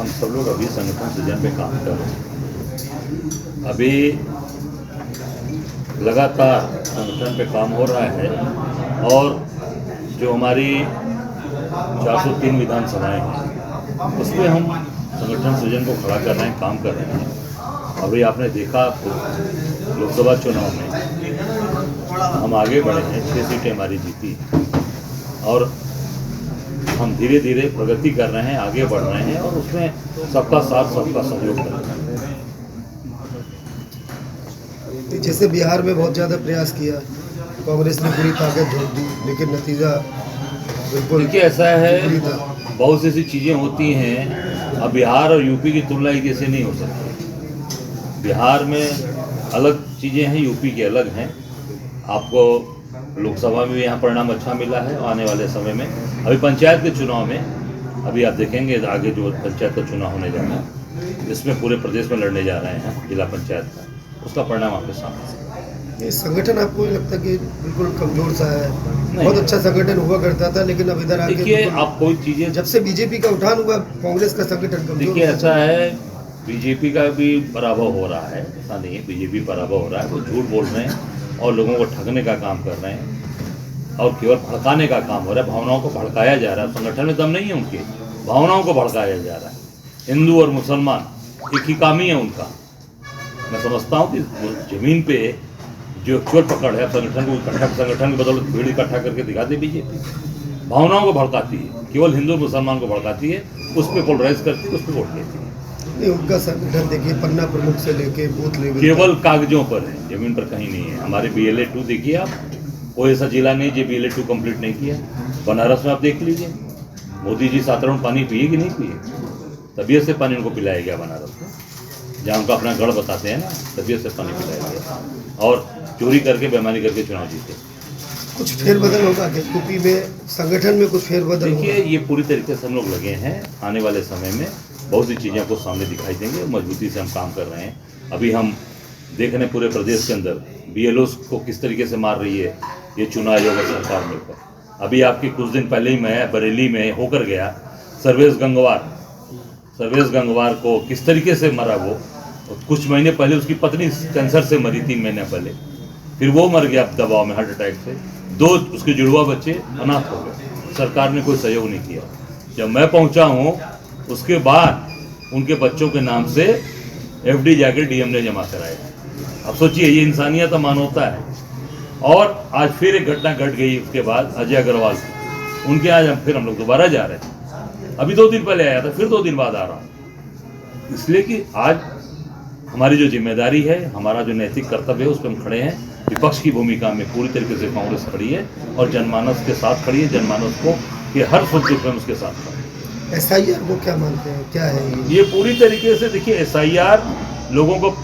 हम सब लोग अभी संगठन सृजन पे काम कर रहे हैं। अभी लगातार संगठन पे काम हो रहा है और जो हमारी 403 विधानसभाएं हैं उसमें हम संगठन सृजन को खड़ा कर रहे हैं, काम कर रहे हैं। अभी आपने देखा लोकसभा चुनाव में हम आगे बढ़े हैं, 6 सीटें हमारी जीती और हम धीरे धीरे प्रगति कर रहे हैं, आगे बढ़ रहे हैं और उसमें सबका साथ सबका सहयोग कर रहे हैं। जैसे बिहार में बहुत ज़्यादा प्रयास किया, कांग्रेस ने पूरी ताकत झोंक दी, लेकिन नतीजा बिल्कुल देखिए ऐसा है, बहुत सी ऐसी चीज़ें होती हैं। अब बिहार और यूपी की तुलना एक जैसे नहीं हो सकती। बिहार में अलग चीज़ें हैं, यूपी की अलग हैं। आपको लोकसभा में भी यहाँ परिणाम अच्छा मिला है। आने वाले समय में अभी पंचायत के चुनाव में अभी आप देखेंगे आगे जो पंचायत का चुनाव होने जा रहा है, जिसमें पूरे प्रदेश में लड़ने जा रहे हैं जिला पंचायत का, उसका परिणाम आपके सामने है। ये संगठन आपको लगता है कि बिल्कुल कमजोर सा है? बहुत अच्छा संगठन हुआ करता था, लेकिन अब इधर आके देखिए आप कोई चीज़ें, जब से बीजेपी का उठान हुआ कांग्रेस का संगठन कमजोर। देखिए ऐसा है, बीजेपी का भी पराभव हो रहा है, ऐसा नहीं है बीजेपी पराभव हो रहा है। वो झूठ बोल रहे हैं और लोगों को ठगने का काम कर रहे हैं और केवल भड़काने का काम हो रहा है। भावनाओं को भड़काया जा रहा है। संगठन में दम नहीं है उनके, भावनाओं को भड़काया जा रहा है। हिंदू और मुसलमान एक ही काम ही है उनका। मैं समझता हूँ कि जमीन पे जो चोर पकड़ है संगठन को इकट्ठा, संगठन की बदौलत भीड़ इकट्ठा करके दिखाती बीजेपी, भावनाओं को भड़काती है, केवल हिंदू मुसलमान को भड़काती है, उस पर पोलराइज करती है, उस पर वोट लेती है। नहीं, उनका संगठन देखिए पन्ना प्रमुख से लेके बूथ लेवल केवल कागजों पर है, जमीन पर कहीं नहीं है। हमारे BLA 2 देखिए आप, कोई ऐसा जिला नहीं जो BLA 2 कंप्लीट नहीं किया। बनारस में आप देख लीजिए, मोदी जी 7 राउंड पानी पिए कि नहीं पिए? तबीयत से पानी उनको पिलाया गया बनारस में, जहाँ उनका अपना गढ़ बताते हैं ना, तबीयत से पानी पिलाया गया और चोरी करके बेईमानी करके चुनाव जीते। कुछ फेरबदल होगा कि यूपी में संगठन में कुछ फेरबदल होगा? देखिए ये पूरी तरीके से हम लोग लगे हैं। आने वाले समय में बहुत सी चीज़ें आपको सामने दिखाई देंगे, मजबूती से हम काम कर रहे हैं। अभी हम देख रहे हैं पूरे प्रदेश के अंदर BLOs को किस तरीके से मार रही है ये चुनाव आयोग और सरकार मिलकर। अभी आपके कुछ दिन पहले ही मैं बरेली में होकर गया, सर्वेश गंगवार को किस तरीके से मरा वो। कुछ महीने पहले उसकी पत्नी कैंसर से मरी, 3 महीने पहले, फिर वो मर गया दबाव में, हार्ट अटैक से। 2 उसके जुड़वा बच्चे अनाथ हो गए। सरकार ने कोई सहयोग नहीं किया। जब मैं पहुंचा हूं उसके बाद उनके बच्चों के नाम से FD जाकर DM ने जमा कराया। अब सोचिए ये इंसानियत और मानवता है। और आज फिर एक घटना घट गई उसके बाद अजय अग्रवाल की, उनके आज फिर हम लोग दोबारा जा रहे हैं। अभी 2 दिन पहले आया था, फिर 2 दिन बाद आ रहा हूँ, इसलिए कि आज हमारी जो जिम्मेदारी है, हमारा जो नैतिक कर्तव्य है, उस पर हम खड़े हैं। विपक्ष की भूमिका में पूरी तरीके से कांग्रेस खड़ी है और जनमानस के साथ खड़ी है। जनमानस को ये हर सुख दुख में उसके साथ खड़ी है। SIR को क्या मानते हैं, क्या है ये पूरी तरीके से देखिए, SIR लोगों को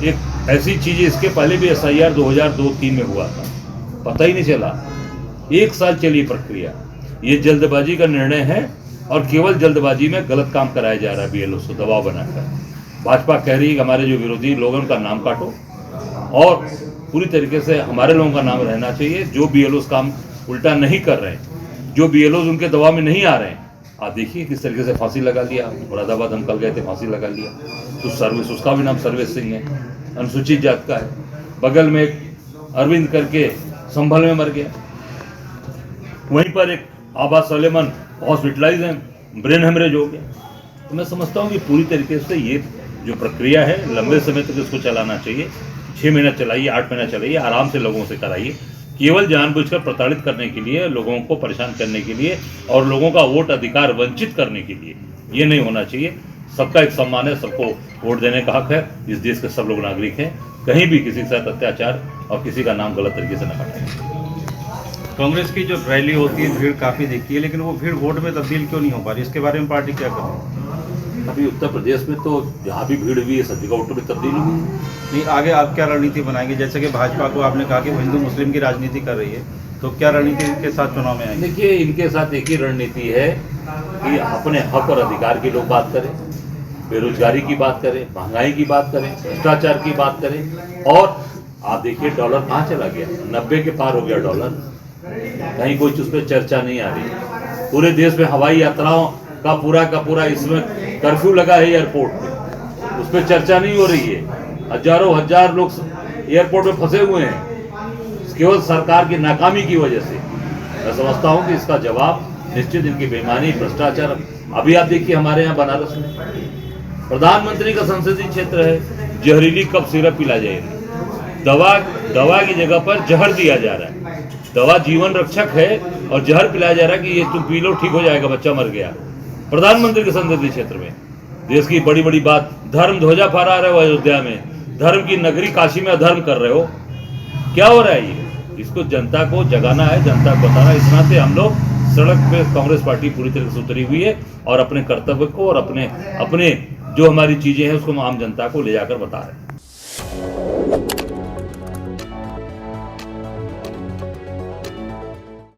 एक ऐसी चीज़ है, इसके पहले भी SIR 2002-3 में हुआ था, पता ही नहीं चला। 1 साल चली प्रक्रिया। ये जल्दबाजी का निर्णय है और केवल जल्दबाजी में गलत काम कराया जा रहा है। BLOs को दबाव बनाकर भाजपा कह रही है कि हमारे जो विरोधी लोग हैं उनका नाम काटो और पूरी तरीके से हमारे लोगों का नाम रहना चाहिए। जो BLOs काम उल्टा नहीं कर रहे हैं, जो BLOs उनके दबाव में नहीं आ रहे हैं, आप देखिए किस तरीके से फांसी लगा लिया। मुरादाबाद हम कल गए थे, फांसी लगा लिया। तो सर्विस, उसका भी नाम सर्विस सिंह है, अनुसूचित जात का है। बगल में एक अरविंद करके संभल में मर गया। वहीं पर एक आबा सलेमान हॉस्पिटलाइज है, ब्रेन हेमरेज हो गया। तो मैं समझता हूँ कि पूरी तरीके से ये जो प्रक्रिया है लंबे समय तक इसको चलाना चाहिए। 6 महीना चलाइए, 8 महीना चलाइए, आराम से लोगों से कराइए। केवल जानबूझकर प्रताड़ित करने के लिए, लोगों को परेशान करने के लिए और लोगों का वोट अधिकार वंचित करने के लिए ये नहीं होना चाहिए। सबका एक सम्मान है, सबको वोट देने का हक है। इस देश के सब लोग नागरिक हैं। कहीं भी किसी के साथ अत्याचार और किसी का नाम गलत तरीके से न हटाएं। कांग्रेस की जो रैली होती है भीड़ काफ़ी दिखती है, लेकिन वो भीड़ वोट में तब्दील क्यों नहीं हो पा रही? इसके बारे में पार्टी क्या कर रही है? अभी उत्तर प्रदेश में तो जहाँ भी भीड़ हुई है सभी का वोटों में तब्दील हुई है। नहीं, आगे आप क्या रणनीति बनाएंगे? जैसे कि भाजपा को आपने कहा कि वो हिंदू मुस्लिम की राजनीति कर रही है, तो क्या रणनीति के साथ चुनाव में आएंगे? देखिए इनके साथ एक ही रणनीति है कि अपने हक और अधिकार की लोग बात करें, बेरोजगारी की बात करें, महंगाई की बात करें, भ्रष्टाचार की बात करें। और आप देखिए डॉलर कहाँ चला गया, 90 के पार हो गया डॉलर। कहीं कोई उस पर चर्चा नहीं आ रही। पूरे देश में हवाई यात्राओं का पूरा इसमें कर्फ्यू लगा है एयरपोर्ट पे, उस पर चर्चा नहीं हो रही है। हजारों हजार लोग एयरपोर्ट में फंसे हुए हैं केवल सरकार की नाकामी की वजह से। मैं समझता हूं कि इसका जवाब निश्चित इनकी बेईमानी, भ्रष्टाचार। अभी आप देखिए हमारे यहाँ बनारस में प्रधानमंत्री का संसदीय क्षेत्र है, जहरीली कफ सिरप पिला जाएगी, दवा की जगह पर जहर दिया जा रहा है। दवा जीवन रक्षक है और जहर पिलाया जा रहा है कि ये तुम पी लो ठीक हो जाएगा, बच्चा मर गया। प्रधानमंत्री के संसदीय क्षेत्र में देश की बड़ी बड़ी बात, धर्म ध्वजा फहरा रहे हो अयोध्या में, धर्म की नगरी काशी में अधर्म कर रहे हो, क्या हो रहा है ये? इसको जनता को जगाना है, जनता को बताना। इस नाते हम लोग सड़क पे कांग्रेस पार्टी पूरी तरह से उतरी हुई है और अपने कर्तव्य को और अपने जो हमारी चीजें हैं उसको हम आम जनता को ले जाकर बता रहे हैं।